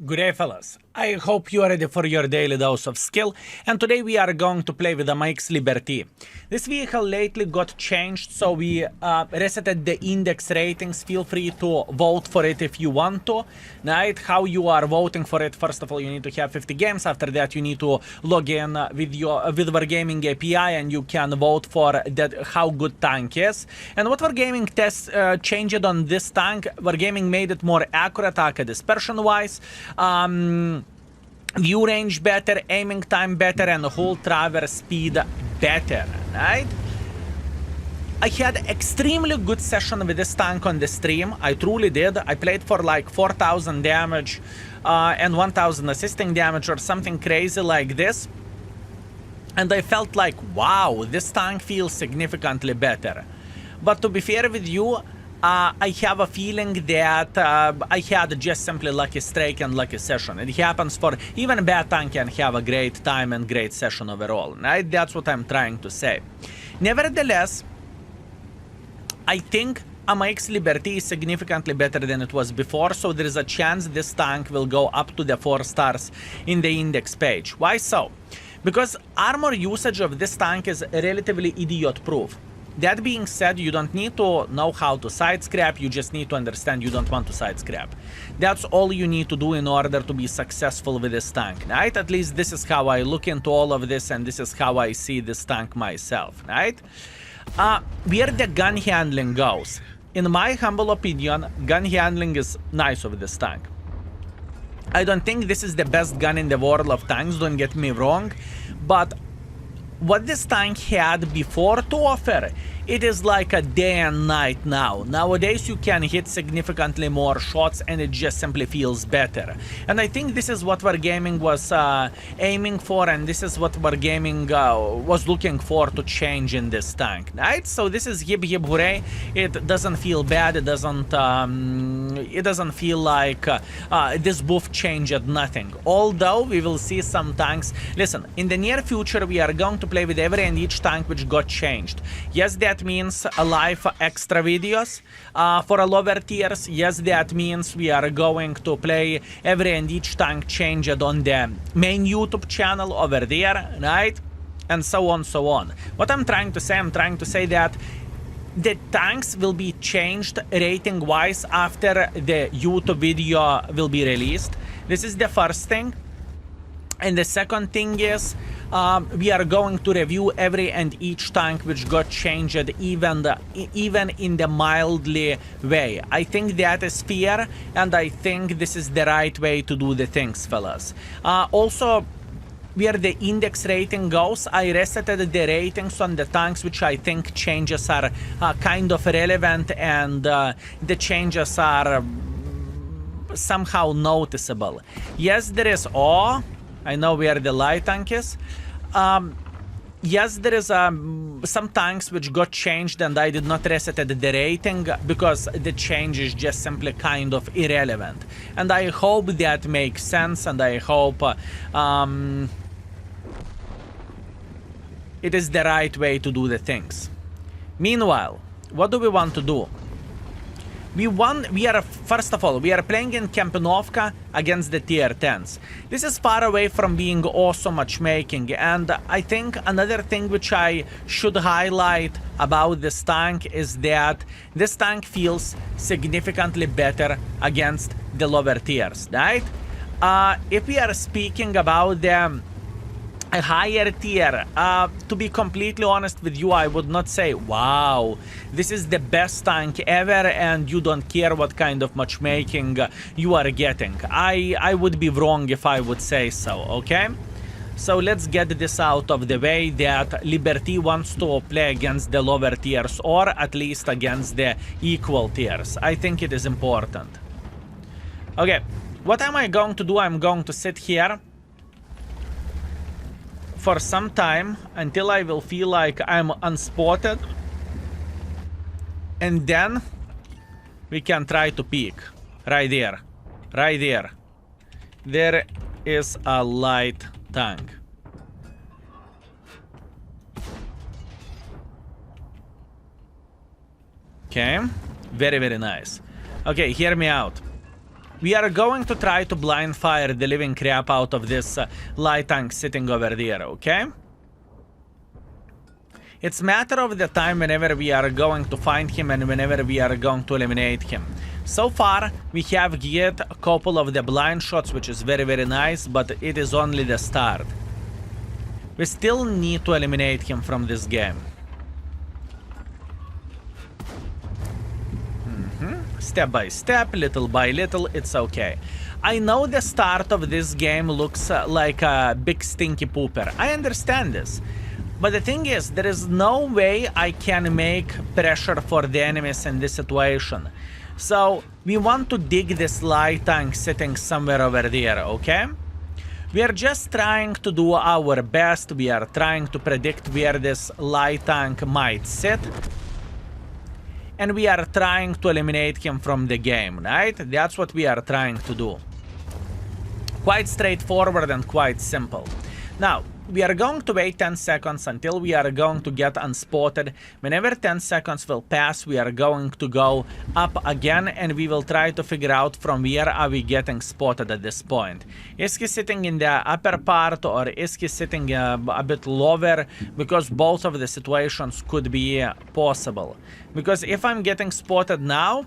Good day, fellas. I hope you are ready for your daily dose of skill, and today we are going to play with the AMX Liberty. This vehicle lately got changed, so we resetted the index ratings. Feel free to vote for it if you want to. Right? How you are voting for it? First of all, you need to have 50 games. After that, you need to log in with Wargaming API, and you can vote for that how good tank is. And what Wargaming test changed on this tank? Wargaming made it more accurate, dispersion-wise. View range better, aiming time better, and whole traverse speed better, right? I had extremely good session with this tank on the stream. I truly did. I played for like 4,000 damage and 1,000 assisting damage or something crazy like this. And I felt like, wow, this tank feels significantly better. But to be fair with you, I have a feeling that I had just simply lucky streak and lucky session. It happens for even a bad tank can have a great time and great session overall, right? That's what I'm trying to say. Nevertheless, I think AMX Liberty is significantly better than it was before, so there is a chance this tank will go up to the 4 stars in the index page. Why so? Because armor usage of this tank is relatively idiot-proof. That being said, you don't need to know how to side scrap, you just need to understand you don't want to side scrap. That's all you need to do in order to be successful with this tank, right? At least this is how I look into all of this, and this is how I see this tank myself, right? Where the gun handling goes. In my humble opinion, gun handling is nice of this tank. I don't think this is the best gun in the world of tanks, don't get me wrong, but what this tank had before to offer, it is like a day and night now. Nowadays you can hit significantly more shots and it just simply feels better. And I think this is what Wargaming was aiming for, and this is what Wargaming was looking for to change in this tank, right? So this is hip hip hooray. It doesn't feel bad, it doesn't feel like this buff changed nothing. Although we will see some tanks. Listen, in the near future we are going to play with every and each tank which got changed. Yes, that means a live extra videos for a lower tiers. Yes, that means we are going to play every and each tank changed on the main YouTube channel over there, right? And so on, so on. What I'm trying to say that the tanks will be changed rating-wise after the YouTube video will be released. This is the first thing. And the second thing is, we are going to review every and each tank which got changed, even in the mildly way. I think that is fair, and I think this is the right way to do the things, fellas. Also, where the index rating goes, I resetted the ratings on the tanks which I think changes are kind of relevant, and the changes are somehow noticeable. Yes, there is I know where the light tank is. Yes, there is some tanks which got changed and I did not reset the rating because the change is just simply kind of irrelevant. And I hope that makes sense, and I hope it is the right way to do the things. Meanwhile, what do we want to do? First of all, we are playing in Prokhorovka against the tier 10s. This is far away from being awesome matchmaking, and I think another thing which I should highlight about this tank is that this tank feels significantly better against the lower tiers, right? If we are speaking about a higher tier, to be completely honest with you, I would not say, wow, this is the best tank ever and you don't care what kind of matchmaking you are getting. I would be wrong if I would say so, okay? So let's get this out of the way, that Liberty wants to play against the lower tiers, or at least against the equal tiers. I think it is important. Okay, what am I going to do? I'm going to sit here for some time until I will feel like I'm unspotted, and then we can try to peek. Right there. Right there. There is a light tank. Okay. Very, very nice. Okay, hear me out. We are going to try to blind fire the living crap out of this light tank sitting over there, okay? It's a matter of the time whenever we are going to find him and whenever we are going to eliminate him. So far, we have get a couple of the blind shots, which is very, very nice, but it is only the start. We still need to eliminate him from this game. Step by step, little by little, it's okay. I know the start of this game looks like a big stinky pooper. I understand this. But the thing is, there is no way I can make pressure for the enemies in this situation. So, we want to dig this light tank sitting somewhere over there, okay? We are just trying to do our best. We are trying to predict where this light tank might sit. And we are trying to eliminate him from the game, right? That's what we are trying to do. Quite straightforward and quite simple. Now, we are going to wait 10 seconds until we are going to get unspotted. Whenever 10 seconds will pass, we are going to go up again and we will try to figure out from where are we getting spotted at this point. Is he sitting in the upper part or is he sitting a bit lower? Because both of the situations could be possible. Because if I'm getting spotted now,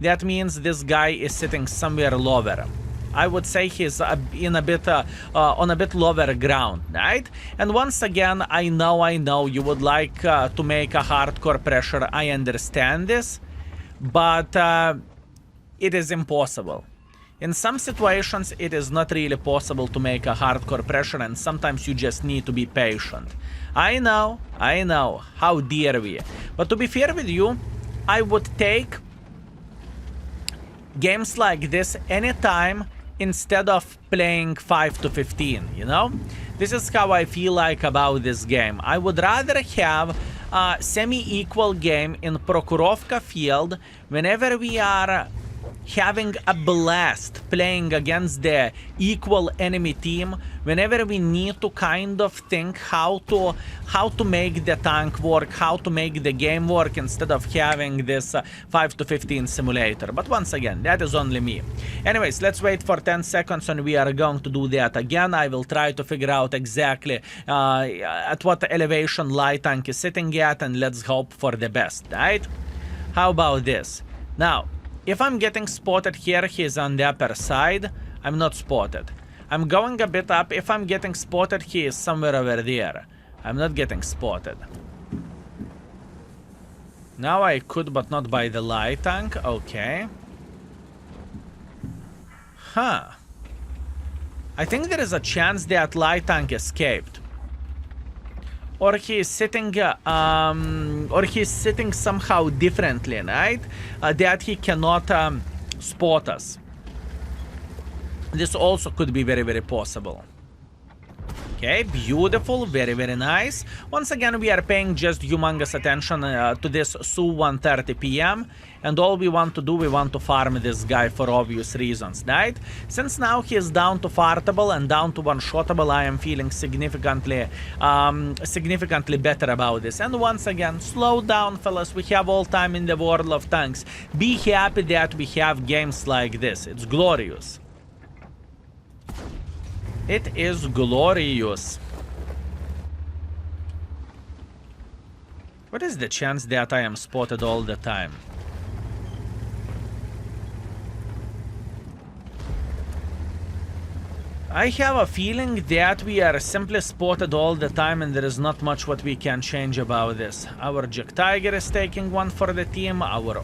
that means this guy is sitting somewhere lower. I would say he's in a bit on a bit lower ground, right? And once again, I know you would like to make a hardcore pressure. I understand this, but it is impossible. In some situations, it is not really possible to make a hardcore pressure, and sometimes you just need to be patient. I know, how dare we? But to be fair with you, I would take games like this anytime instead of playing 5 to 15, you know? This is how I feel like about this game. I would rather have a semi-equal game in Prokhorovka field whenever we are having a blast playing against the equal enemy team, whenever we need to kind of think how to make the tank work, how to make the game work instead of having this 5 to 15 simulator. But once again, that is only me. Anyways, let's wait for 10 seconds and we are going to do that again. I will try to figure out exactly at what elevation light tank is sitting at, and let's hope for the best, right? How about this? Now, if I'm getting spotted here, he's on the upper side. I'm not spotted. I'm going a bit up. If I'm getting spotted, he is somewhere over there. I'm not getting spotted. Now I could, but not by the light tank. Okay. Huh. I think there is a chance that light tank escaped. Or he is sitting, somehow differently, right? That he cannot spot us. This also could be very, very possible. Okay, beautiful, very, very nice. Once again, we are paying just humongous attention to this SU 1:30 PM. And all we want to do, we want to farm this guy for obvious reasons, right? Since now he is down to fartable and down to one-shottable, I am feeling significantly better about this. And once again, slow down, fellas. We have all time in the world of tanks. Be happy that we have games like this. It's glorious. It is glorious. What is the chance that I am spotted all the time? I have a feeling that we are simply spotted all the time and there is not much what we can change about this. Our Jack Tiger is taking one for the team, our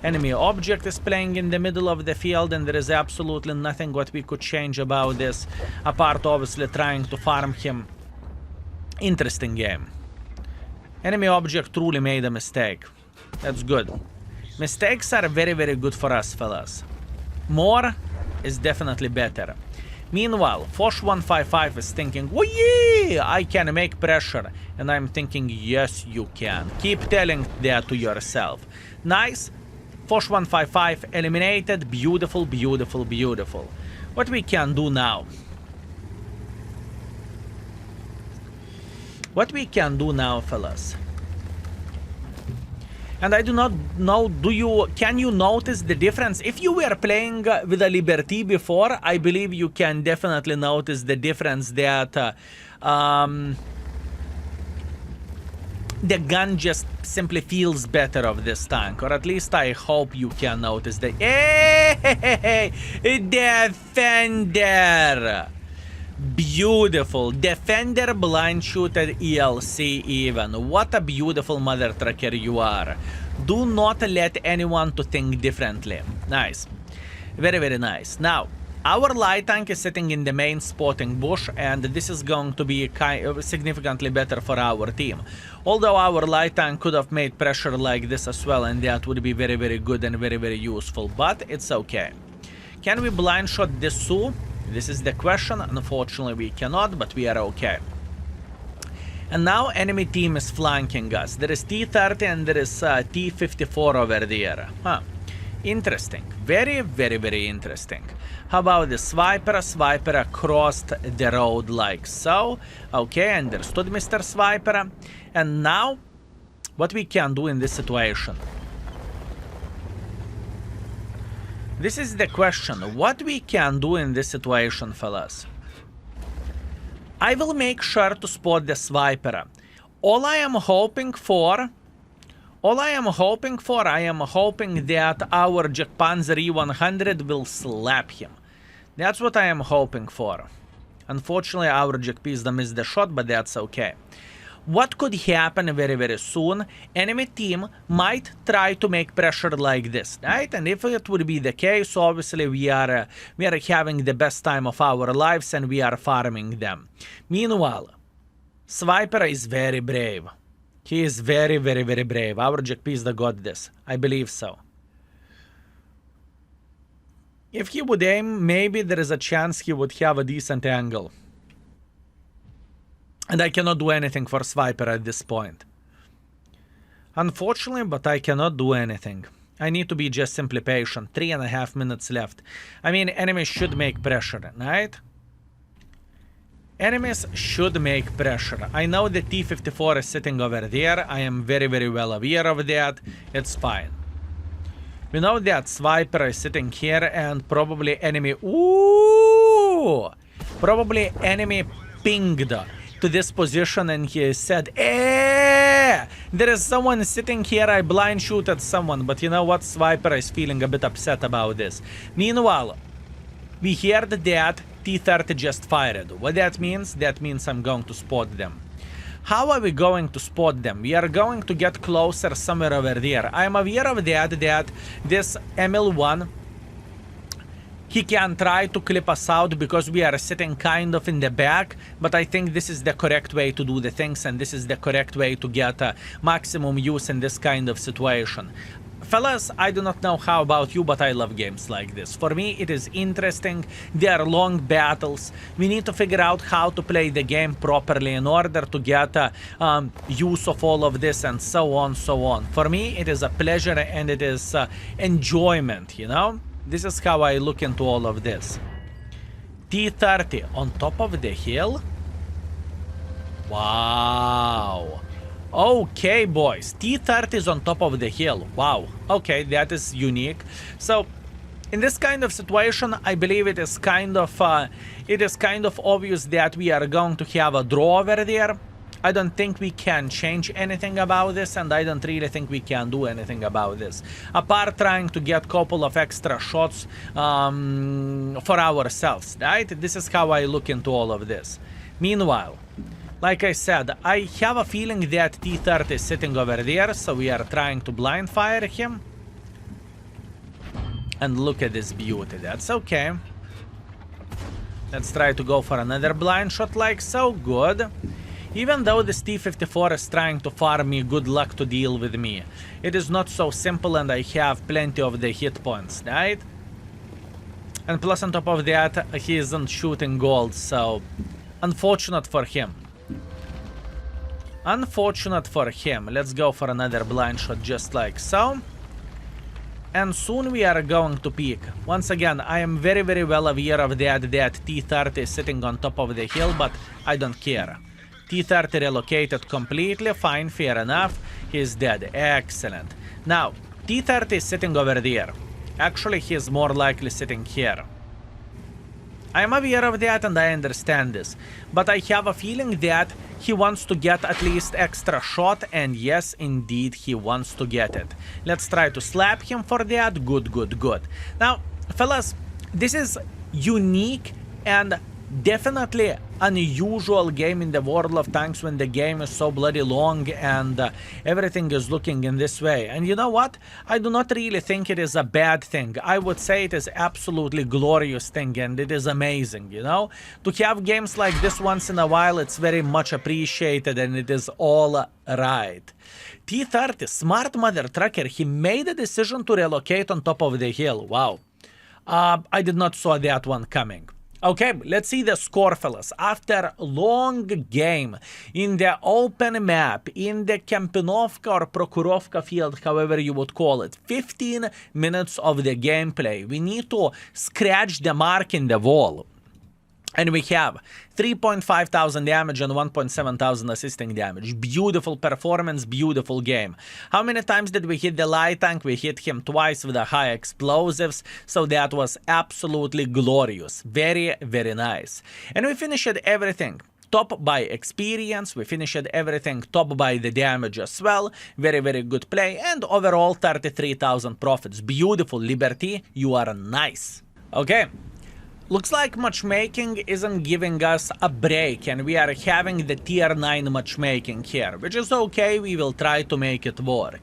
enemy object is playing in the middle of the field, and there is absolutely nothing what we could change about this, apart obviously trying to farm him. Interesting game. Enemy object truly made a mistake. That's good. Mistakes are very, very good for us, fellas. More is definitely better. Meanwhile, Fosh 155 is thinking, "Oh yeah, I can make pressure." And I'm thinking, yes, you can. Keep telling that to yourself. Nice. Fosh 155 eliminated. Beautiful, beautiful, beautiful. What we can do now? What we can do now, fellas? And I do not know, can you notice the difference? If you were playing with a Liberty before, I believe you can definitely notice the difference that the gun just simply feels better of this tank, or at least I hope you can notice the hey, Defender. Beautiful. Defender blind shooter ELC even. What a beautiful mother trucker you are. Do not let anyone to think differently. Nice. Very, very nice. Now, our light tank is sitting in the main spotting bush, and this is going to be significantly better for our team. Although our light tank could have made pressure like this as well, and that would be very, very good and very, very useful, but it's okay. Can we blind shot this Su? This is the question. Unfortunately, we cannot, but we are okay. And now enemy team is flanking us. There is T-30 and there is T-54 over there. Huh. Interesting. Very, very, very interesting. How about the Swiper? Swiper crossed the road like so. Okay, understood, Mr. Swiper. And now, what we can do in this situation? This is the question. What we can do in this situation, fellas? I will make sure to spot the Swiper. All I am hoping that our Panzer E100 will slap him. That's what I am hoping for. Unfortunately, our Pizda missed the shot, but that's okay. What could happen very, very soon? Enemy team might try to make pressure like this, right? And if it would be the case, obviously we are having the best time of our lives and we are farming them. Meanwhile, Swiper is very brave. He is very, very, very brave. Our Pizda got this. I believe so. If he would aim, maybe there is a chance he would have a decent angle. And I cannot do anything for Swiper at this point. Unfortunately, but I cannot do anything. I need to be just simply patient. 3.5 minutes left. I mean, enemies should make pressure, right? Enemies should make pressure. I know the T-54 is sitting over there. I am very, very well aware of that. It's fine. We know that Swiper is sitting here and probably enemy... Ooh! Probably enemy pinged to this position and he said, eh, there is someone sitting here, I blind shoot at someone, but you know what, Swiper is feeling a bit upset about this. Meanwhile, we heard that T-30 just fired. What that means? That means I'm going to spot them. How are we going to spot them? We are going to get closer somewhere over there. I am aware of that this ML1, he can try to clip us out because we are sitting kind of in the back, but I think this is the correct way to do the things and this is the correct way to get maximum use in this kind of situation. Fellas, I do not know how about you, but I love games like this. For me, it is interesting. They are long battles. We need to figure out how to play the game properly in order to get use of all of this and so on, so on. For me, it is a pleasure and it is enjoyment, you know? This is how I look into all of this. T-30 on top of the hill? Wow. Okay, boys. T-30 is on top of the hill. Wow. Okay, that is unique. So, in this kind of situation, I believe it is kind of obvious that we are going to have a draw over there. I don't think we can change anything about this, and I don't really think we can do anything about this. Apart trying to get a couple of extra shots for ourselves, right? This is how I look into all of this. Meanwhile, like I said, I have a feeling that T-30 is sitting over there, so we are trying to blind fire him. And look at this beauty, that's okay. Let's try to go for another blind shot like so, good. Even though this T-54 is trying to farm me good luck to deal with me, it is not so simple and I have plenty of the hit points, right? And plus on top of that, he isn't shooting gold, so unfortunate for him. Unfortunate for him. Let's go for another blind shot just like so. And soon we are going to peak. Once again, I am very, very well aware of that T-30 is sitting on top of the hill, but I don't care. T-30 relocated completely, fine, fair enough. He's dead, excellent. Now, T30 is sitting over there. Actually, he is more likely sitting here. I am aware of that and I understand this, but I have a feeling that he wants to get at least extra shot, and yes, indeed, he wants to get it. Let's try to slap him for that. Good, good, good. Now, fellas, this is unique and definitely unusual game in the World of Tanks when the game is so bloody long and everything is looking in this way. And you know what? I do not really think it is a bad thing. I would say it is absolutely glorious thing and it is amazing, you know? To have games like this once in a while, it's very much appreciated and it is all right. T30, smart mother trucker, he made a decision to relocate on top of the hill. Wow. I did not saw that one coming. Okay, let's see the score, fellas. After a long game in the open map, in the Kampinovka or Prokhorovka field, however you would call it, 15 minutes of the gameplay, we need to scratch the mark in the wall. And we have 3.5 thousand damage and 1.7 thousand assisting damage. Beautiful performance, beautiful game. How many times did we hit the light tank? We hit him twice with the high explosives. So that was absolutely glorious. Very, very nice. And we finished everything. Top by experience, we finished everything top by the damage as well. Very, very good play. And overall 33,000 profits. Beautiful, Liberty, you are nice. Okay. Looks like matchmaking isn't giving us a break and we are having the tier 9 matchmaking here, which is okay, we will try to make it work.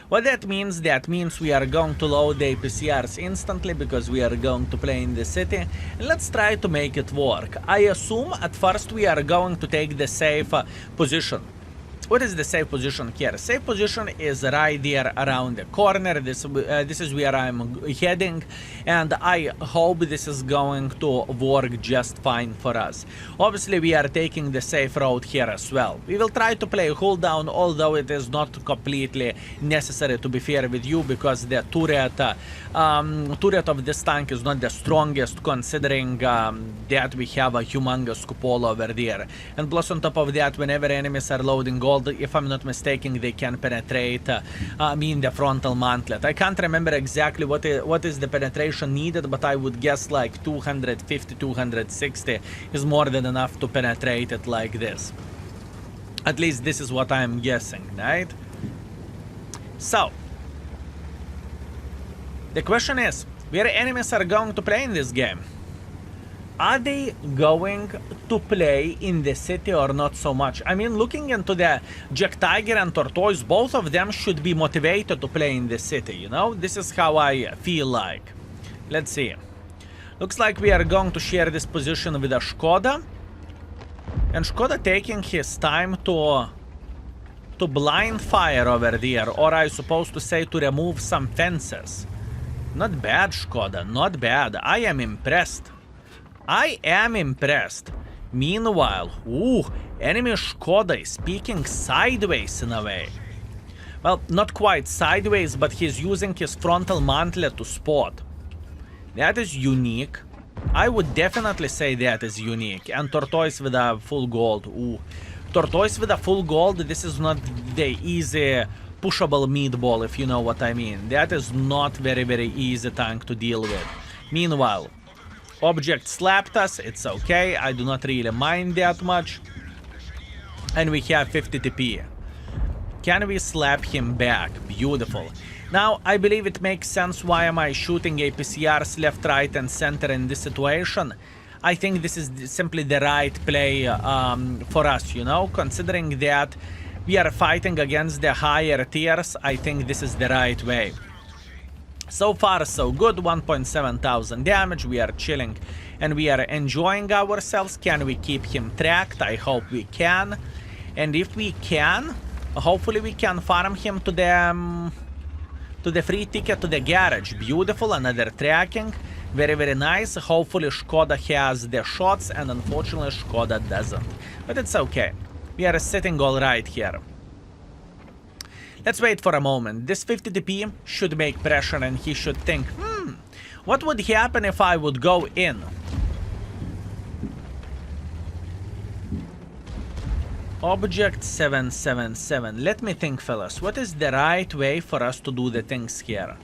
What that means we are going to load the APCRs instantly because we are going to play in the city, and let's try to make it work. I assume at first we are going to take the safe position. What is the safe position here? Safe position is right there around the corner. This is where I'm heading, and I hope this is going to work just fine for us. Obviously, we are taking the safe road here as well. We will try to play hold down, although it is not completely necessary, to be fair with you, because the turret of this tank is not the strongest, considering that we have a humongous cupola over there. And plus on top of that, whenever enemies are loading gold, if I'm not mistaken, they can penetrate me in the frontal mantlet. I can't remember exactly what is the penetration needed, but I would guess like 250, 260 is more than enough to penetrate it like this. At least this is what I'm guessing, right? So, the question is, where enemies are going to play in this game? Are they going to play in the city or not so much? I mean, looking into the Jack Tiger and Tortoise, both of them should be motivated to play in the city, you know? This is how I feel like. Let's see. Looks like we are going to share this position with a Skoda. And Skoda taking his time to blind fire over there, or I supposed to say to remove some fences. Not bad, Skoda, not bad. I am impressed. I am impressed. Meanwhile, enemy Skoda is peeking sideways in a way. Well, not quite sideways, but he's using his frontal mantlet to spot. That is unique. I would definitely say that is unique. And Tortoise with a full gold. Tortoise with a full gold, this is not the easy pushable meatball, if you know what I mean. That is not very, very easy tank to deal with. Meanwhile, object slapped us, it's okay, I do not really mind that much. And we have 50 TP. Can we slap him back? Beautiful. Now, I believe it makes sense why am I shooting APCRs left, right and center in this situation. I think this is simply the right play for us, you know, considering that we are fighting against the higher tiers. I think this is the right way. So far, so good. 1.7 thousand damage. We are chilling and we are enjoying ourselves. Can we keep him tracked? I hope we can. And if we can, hopefully we can farm him to the free ticket to the garage. Beautiful. Another tracking. Very, very nice. Hopefully Skoda has the shots, and unfortunately Skoda doesn't. But it's okay. We are sitting all right here. Let's wait for a moment. This 50 TP should make pressure and he should think, what would happen if I would go in? Object 777. Let me think, fellas. What is the right way for us to do the things here?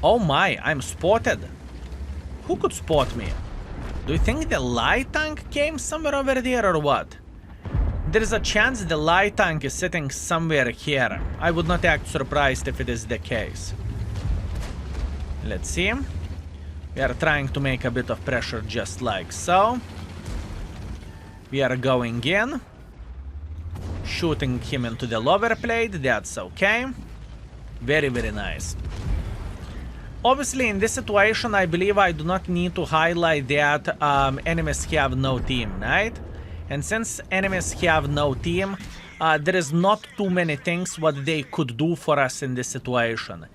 Oh my, I'm spotted. Who could spot me? Do you think the light tank came somewhere over there or what? There is a chance the light tank is sitting somewhere here. I would not act surprised if it is the case. Let's see. We are trying to make a bit of pressure just like so. We are going in. Shooting him into the lower plate. That's okay. Very, very nice. Obviously, in this situation, I believe I do not need to highlight that enemies have no team, right? And since enemies have no team, there is not too many things what they could do for us in this situation.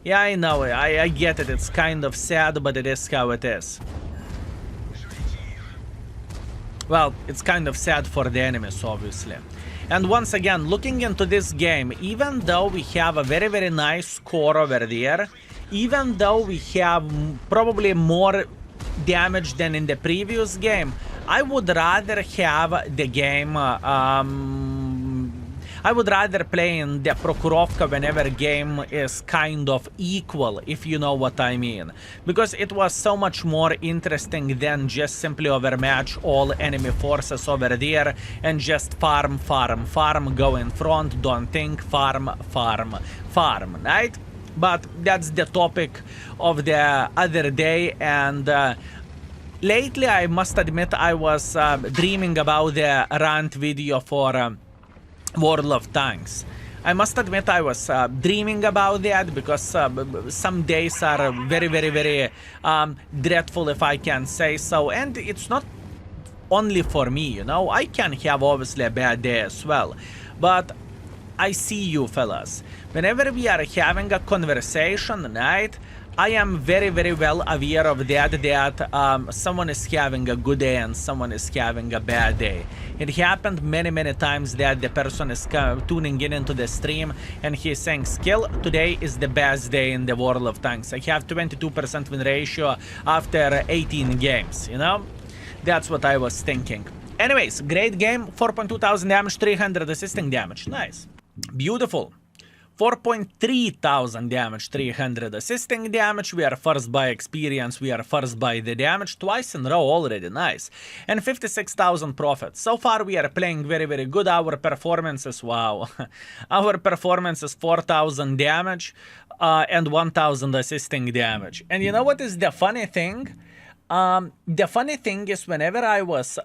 Yeah, I know, I get it, it's kind of sad, but it is how it is. Well, it's kind of sad for the enemies, obviously. And once again, looking into this game, even though we have a very, very nice score over there, even though we have probably more damage than in the previous game, I would rather have the game, I would rather play in the Prokhorovka whenever game is kind of equal, if you know what I mean. Because it was so much more interesting than just simply overmatch all enemy forces over there and just farm, farm, farm, go in front, don't think, farm, farm, farm, right? But that's the topic of the other day, and lately I must admit I was dreaming about the rant video for World of Tanks. I must admit I was dreaming about that because some days are very, very, very dreadful, if I can say so, and it's not only for me, you know, I can have obviously a bad day as well, but I see you fellas. Whenever we are having a conversation, right, I am very, very well aware of that someone is having a good day and someone is having a bad day. It happened many, many times that the person is tuning in into the stream and he's saying, Skill, today is the best day in the World of Tanks. I have 22% win ratio after 18 games, you know? That's what I was thinking. Anyways, great game, 4.2 thousand damage, 300 assisting damage, nice. Beautiful. 4.3 thousand damage, 300 assisting damage. We are first by experience, we are first by the damage, twice in a row already, nice. And 56,000 profit. So far we are playing very, very good. Our performances, wow. Our performance is 4,000 damage and 1,000 assisting damage. And you know what is the funny thing? The funny thing is whenever I was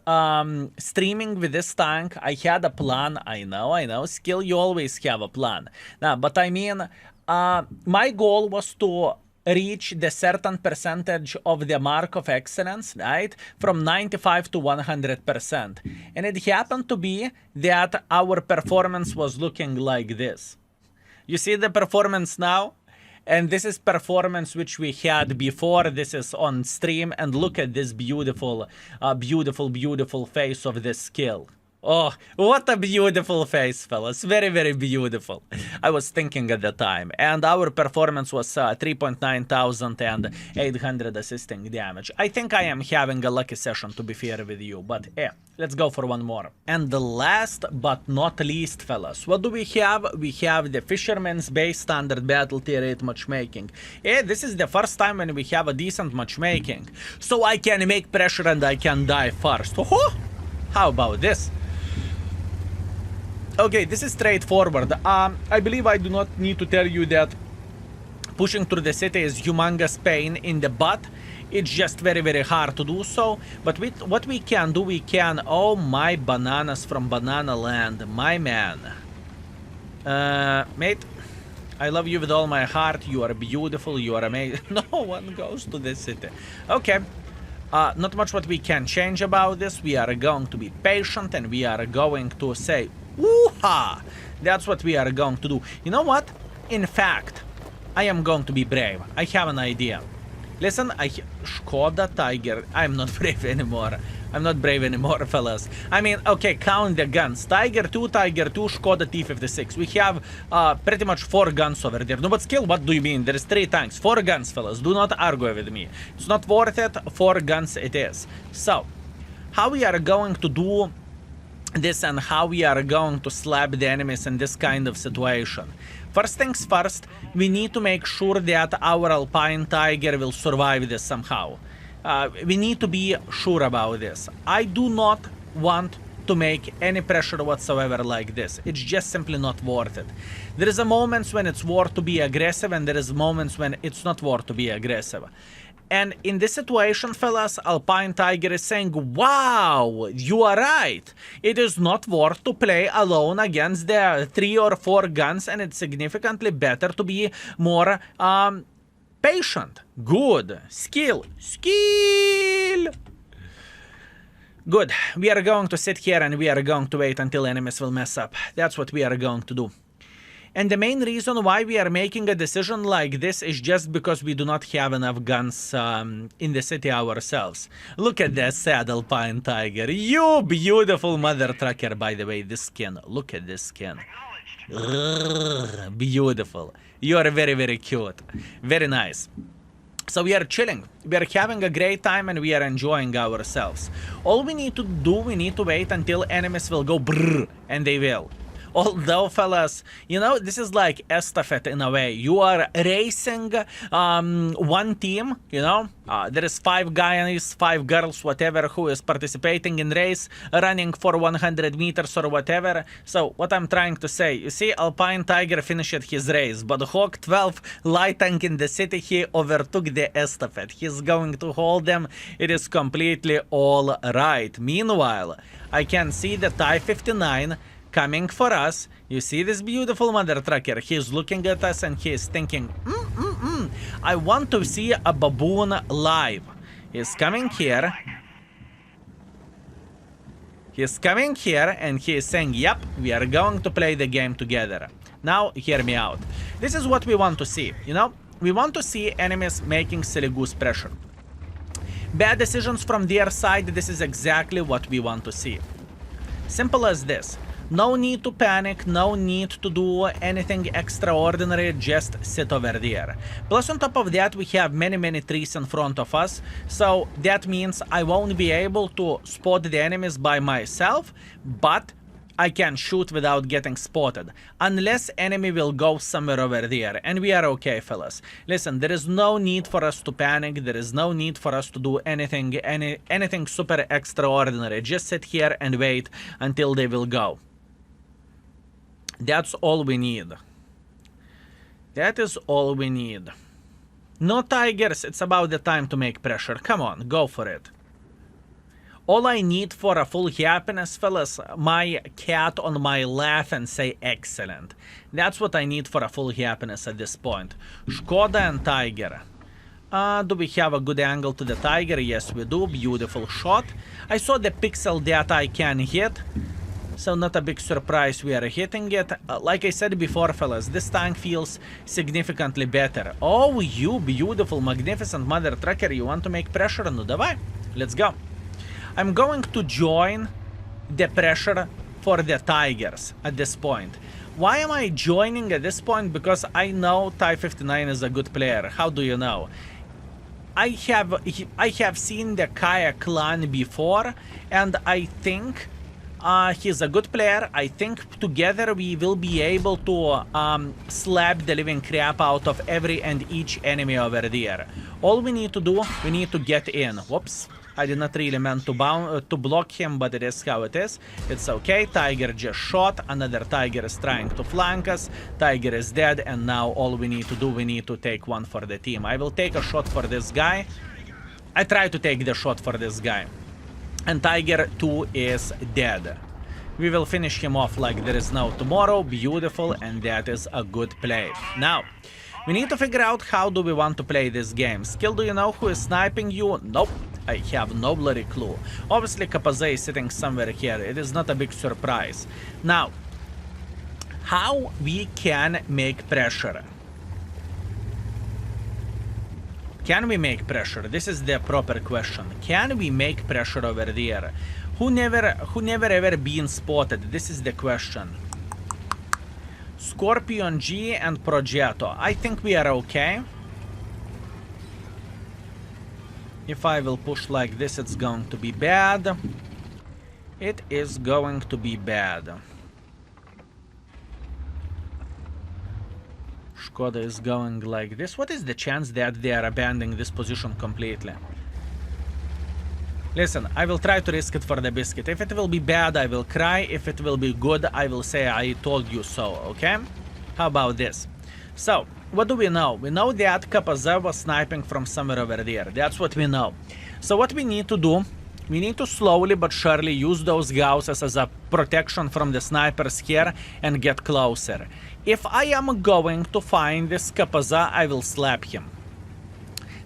streaming with this tank, I had a plan. I know, Skill, you always have a plan. Now, but I mean, my goal was to reach the certain percentage of the mark of excellence, right? From 95 to 100%. And it happened to be that our performance was looking like this. You see the performance now? And this is performance which we had before. This is on stream, and look at this beautiful, beautiful face of this skill. Oh, what a beautiful face, fellas. Very, very beautiful. I was thinking at the time. And our performance was 3.9 thousand and 800 assisting damage. I think I am having a lucky session, to be fair with you. But let's go for one more. And the last but not least, fellas, what do we have? We have the Fisherman's Bay Standard Battle Tier 8 matchmaking. This is the first time when we have a decent matchmaking. So I can make pressure and I can die first. Oh, how about this? Okay, this is straightforward. I believe I do not need to tell you that pushing through the city is humongous pain in the butt. It's just very, very hard to do so. But with what we can do, we can... Oh, my bananas from Banana Land. My man. Mate, I love you with all my heart. You are beautiful. You are amazing. No one goes to the city. Okay. Not much what we can change about this. We are going to be patient and we are going to say... Woo-ha! That's what we are going to do. You know what? In fact, I am going to be brave. I have an idea. Listen, Skoda Tiger. I'm not brave anymore. I'm not brave anymore, fellas. I mean, okay, count the guns. Tiger 2, Skoda T56. We have pretty much 4 guns over there. No, but Skill, what do you mean? There's 3 tanks. 4 guns, fellas. Do not argue with me. It's not worth it. 4 guns it is. So, how we are going to do this and how we are going to slap the enemies in this kind of situation. First things first, we need to make sure that our Alpine Tiger will survive this somehow. We need to be sure about this. I do not want to make any pressure whatsoever like this. It's just simply not worth it. There is a moments when it's worth to be aggressive, and there is moments when it's not worth to be aggressive. And in this situation, fellas, Alpine Tiger is saying, wow, you are right. It is not worth to play alone against the 3 or 4 guns, and it's significantly better to be more patient. Good. Skill. Good. We are going to sit here and we are going to wait until enemies will mess up. That's what we are going to do. And the main reason why we are making a decision like this is just because we do not have enough guns in the city ourselves. Look at that sad Alpine Tiger. You beautiful mother trucker, by the way, this skin. Look at this skin. Beautiful. You are very, very cute. Very nice. So we are chilling, we are having a great time, and we are enjoying ourselves. All we need to do, we need to wait until enemies will go brrr, and they will. Although, fellas, you know, this is like estafette in a way. You are racing one team, you know. There is 5 guys, 5 girls, whatever, who is participating in race, running for 100 meters or whatever. So, what I'm trying to say, you see, Alpine Tiger finished his race, but Hawk 12 light tank in the city, he overtook the estafette. He's going to hold them. It is completely all right. Meanwhile, I can see the TIE 59 coming for us. You see this beautiful mother trucker. He's looking at us and he's thinking, I want to see a baboon live. He's coming here. He's coming here and he is saying, yep, we are going to play the game together. Now, hear me out. This is what we want to see, you know? We want to see enemies making silly goose pressure. Bad decisions from their side, this is exactly what we want to see. Simple as this. No need to panic, no need to do anything extraordinary, just sit over there. Plus on top of that, we have many trees in front of us, so that means I won't be able to spot the enemies by myself, but I can shoot without getting spotted, unless enemy will go somewhere over there, and we are okay, fellas. Listen, there is no need for us to panic, there is no need for us to do anything super extraordinary. Just sit here and wait until they will go. That's all we need. That is all we need. No tigers, it's about the time to make pressure. Come on, go for it. All I need for a full happiness, fellas, my cat on my lap and say excellent. That's what I need for a full happiness at this point. Skoda and Tiger. Do we have a good angle to the Tiger? Yes, we do. Beautiful shot. I saw the pixel that I can hit. So not a big surprise we are hitting it. Like I said before, fellas, this tank feels significantly better. Oh, you beautiful, magnificent mother trucker, you want to make pressure? No, давай. Let's go. I'm going to join the pressure for the Tigers at this point. Why am I joining at this point? Because I know TIE 59 is a good player. How do you know? I have seen the Kaya clan before, and I think he's a good player. I think together we will be able to slap the living crap out of every and each enemy over there. All we need to do, we need to get in. Whoops. I did not really meant to block him, but it is how it is. It's okay. Tiger just shot. Another Tiger is trying to flank us. Tiger is dead, and now all we need to do, we need to take one for the team. I will take a shot for this guy. I try to take the shot for this guy. And Tiger 2 is dead. We will finish him off like there is no tomorrow. Beautiful, and that is a good play. Now, we need to figure out how do we want to play this game. Skill, do you know who is sniping you? Nope. I have no bloody clue. Obviously, Kapaze is sitting somewhere here. It is not a big surprise. Now, how we can make pressure? Can we make pressure? This is the proper question. Can we make pressure over there? Who never ever been spotted? This is the question. Scorpion G and Progetto. I think we are okay. If I will push like this, it's going to be bad. It is going to be bad. Skoda is going like this. What is the chance that they are abandoning this position completely? Listen, I will try to risk it for the biscuit. If it will be bad, I will cry. If it will be good, I will say I told you so, okay? How about this? So, what do we know? We know that KPZ was sniping from somewhere over there. That's what we know. So what we need to do, we need to slowly but surely use those houses as a protection from the snipers here and get closer. If I am going to find this KPZ, I will slap him.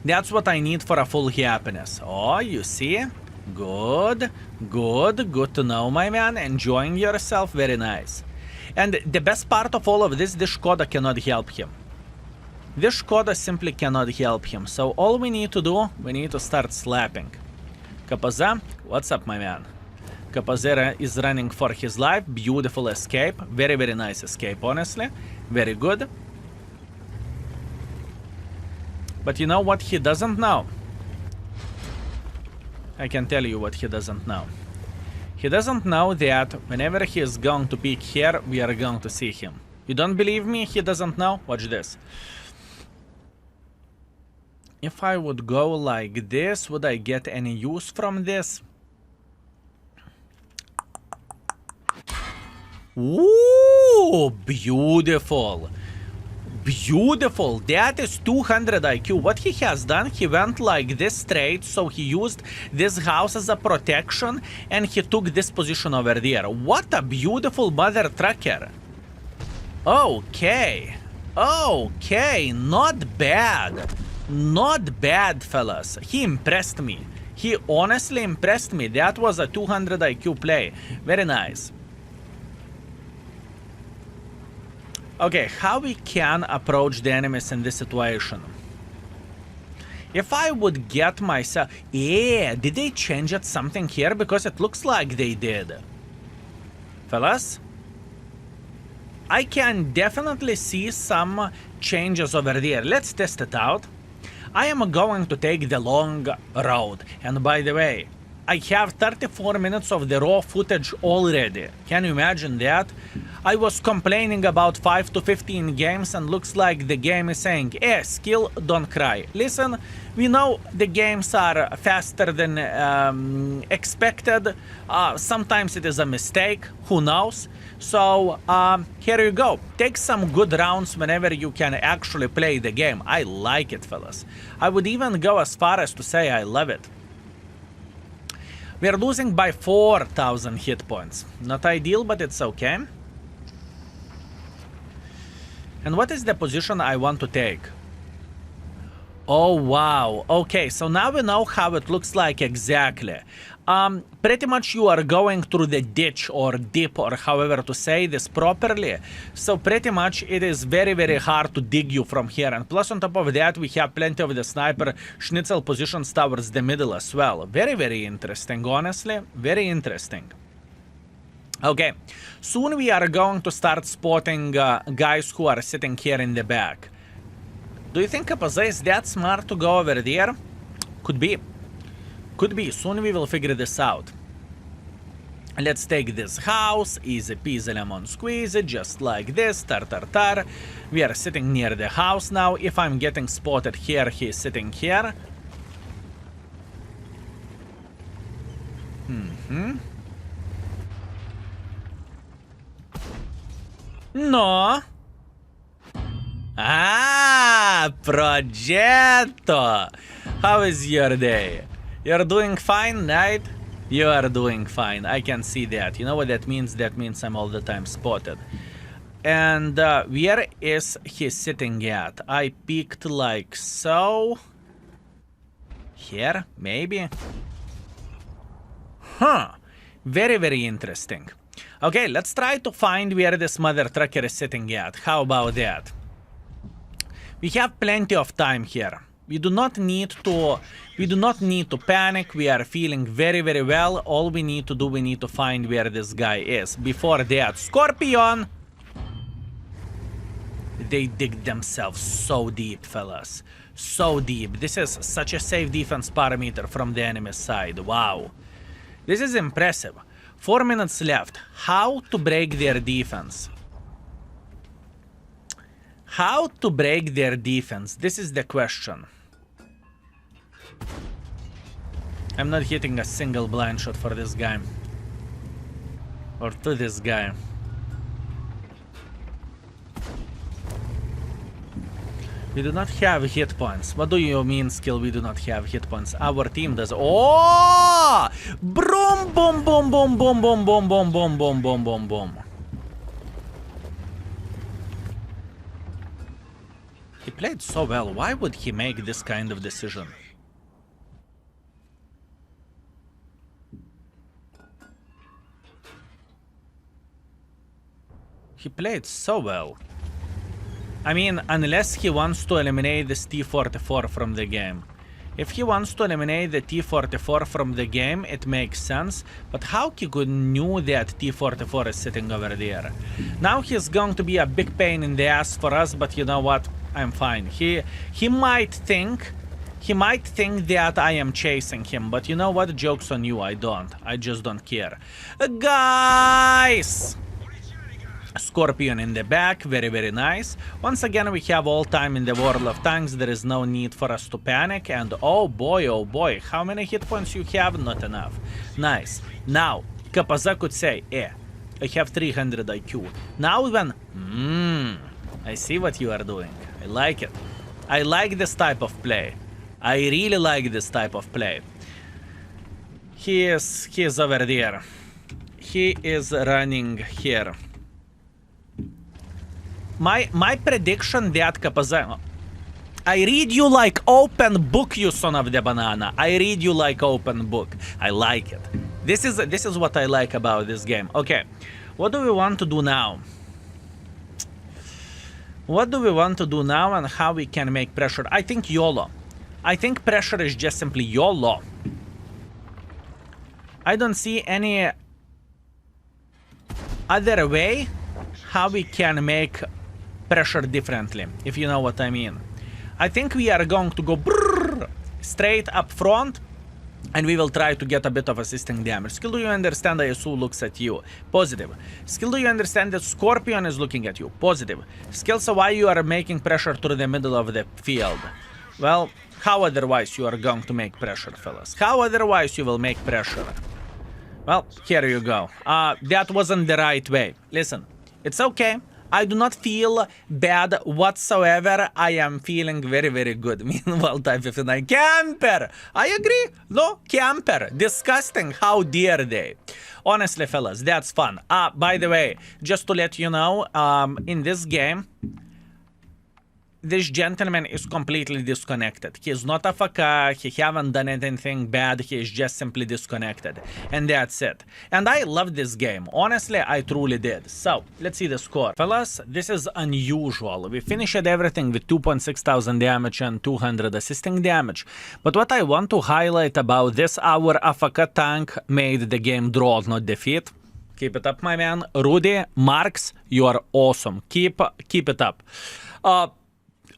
That's what I need for a full happiness. Oh, you see? Good, good, good to know, my man. Enjoying yourself, very nice. And the best part of all of this Skoda cannot help him. This Skoda simply cannot help him. So all we need to do, we need to start slapping. KPZ, what's up, my man? KPZ is running for his life. Beautiful escape. Very, very nice escape, honestly. Very good. But you know what he doesn't know? I can tell you what he doesn't know. He doesn't know that whenever he is going to peek here, we are going to see him. You don't believe me? He doesn't know? Watch this. If I would go like this, would I get any use from this? Ooh, beautiful. Beautiful. That is 200 IQ. What he has done, he went like this straight, so he used this house as a protection, and he took this position over there. What a beautiful mother trucker. Okay. Okay, not bad. Not bad, fellas. He impressed me. He honestly impressed me. That was a 200 IQ play. Very nice. Okay, how we can approach the enemies in this situation? If I would get myself... Yeah, did they change it something here? Because it looks like they did. Fellas? I can definitely see some changes over there. Let's test it out. I am going to take the long road. And by the way, I have 34 minutes of the raw footage already. Can you imagine that? I was complaining about 5 to 15 games and looks like the game is saying, skill, don't cry. Listen, we know the games are faster than expected. Sometimes it is a mistake, who knows? So, here you go. Take some good rounds whenever you can actually play the game. I like it, fellas. I would even go as far as to say I love it. We are losing by 4,000 hit points. Not ideal, but it's okay. And what is the position I want to take? Oh, wow. Okay, so now we know how it looks like exactly. Pretty much you are going through the ditch or dip or however to say this properly. So pretty much it is very, very hard to dig you from here. And plus on top of that, we have plenty of the sniper schnitzel positions towards the middle as well. Very, very interesting, honestly. Very interesting. Okay, soon we are going to start spotting guys who are sitting here in the back. Do you think KPZ is that smart to go over there? Could be. Could be. Soon we will figure this out. Let's take this house. Easy peasy lemon squeezy. Just like this. Tar tar tar. We are sitting near the house now. If I'm getting spotted here, he is sitting here. No. Ah, Progetto. How is your day? You're doing fine, right? You are doing fine. I can see that. You know what that means? That means I'm all the time spotted. And where is he sitting at? I peeked like so. Here, maybe. Huh. Very, very interesting. Okay, let's try to find where this mother trucker is sitting at. How about that? We have plenty of time here. We do not need to panic. We are feeling very, very well. All we need to do, we need to find where this guy is. Before that, Scorpion! They dig themselves so deep, fellas. So deep. This is such a safe defense parameter from the enemy side. Wow. This is impressive. 4 minutes left. How to break their defense? How to break their defense? This is the question. I'm not hitting a single blind shot for this guy. Or to this guy. We do not have hit points. What do you mean, skill? We do not have hit points. Our team does. Oh! Boom, boom, boom, boom, boom, boom, boom, boom, boom, boom, boom, boom, boom. He played so well. Why would he make this kind of decision? He played so well. I mean, unless he wants to eliminate this T-44 from the game. If he wants to eliminate the T-44 from the game, it makes sense. But how he could knew that T-44 is sitting over there? Now he's going to be a big pain in the ass for us, but you know what? I'm fine. He might think that I am chasing him, but you know what? Joke's on you. I don't. I just don't care. Guys! Scorpion in the back, very, very nice. Once again, we have all time in the World of Tanks. There is no need for us to panic. And oh boy, how many hit points you have? Not enough. Nice. Now, Kapaza could say, I have 300 IQ. Now then, I see what you are doing. I like it. I like this type of play. I really like this type of play. He is over there. He is running here. My prediction that Kapaza... I read you like open book, you son of the banana. I read you like open book. I like it. This is what I like about this game. Okay, what do we want to do now? What do we want to do now and how we can make pressure? I think YOLO. I think pressure is just simply YOLO. I don't see any other way how we can make pressure differently, if you know what I mean. I think we are going to go straight up front and we will try to get a bit of assisting damage. Skill, do you understand ISU looks at you? Positive. Skill, do you understand that Scorpion is looking at you? Positive. Skill, so why you are making pressure through the middle of the field? Well, how otherwise you are going to make pressure, fellas? How otherwise you will make pressure? Well, here you go. That wasn't the right way. Listen, it's okay. I do not feel bad whatsoever. I am feeling very, very good. Meanwhile, Type 59. Camper! I agree. No, camper. Disgusting. How dare they? Honestly, fellas, that's fun. By the way, just to let you know, in this game, this gentleman is completely disconnected. He is not a fucker, he haven't done anything bad, he is just simply disconnected. And that's it. And I love this game. Honestly, I truly did. So, let's see the score. Fellas, this is unusual. We finished everything with 2.6 thousand damage and 200 assisting damage. But what I want to highlight about this, our AFK tank made the game draw, not defeat. Keep it up, my man. Rudy, Marks, you are awesome. Keep it up.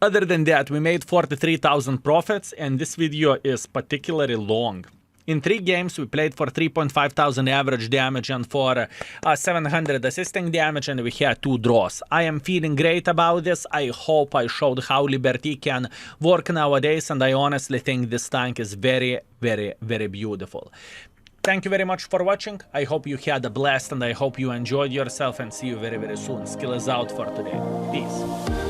Other than that, we made 43,000 profits, and this video is particularly long. In 3 games, we played for 3.5 thousand average damage and for 700 assisting damage, and we had 2 draws. I am feeling great about this. I hope I showed how Liberty can work nowadays, and I honestly think this tank is very, very, very beautiful. Thank you very much for watching. I hope you had a blast, and I hope you enjoyed yourself, and see you very, very soon. Skill is out for today. Peace.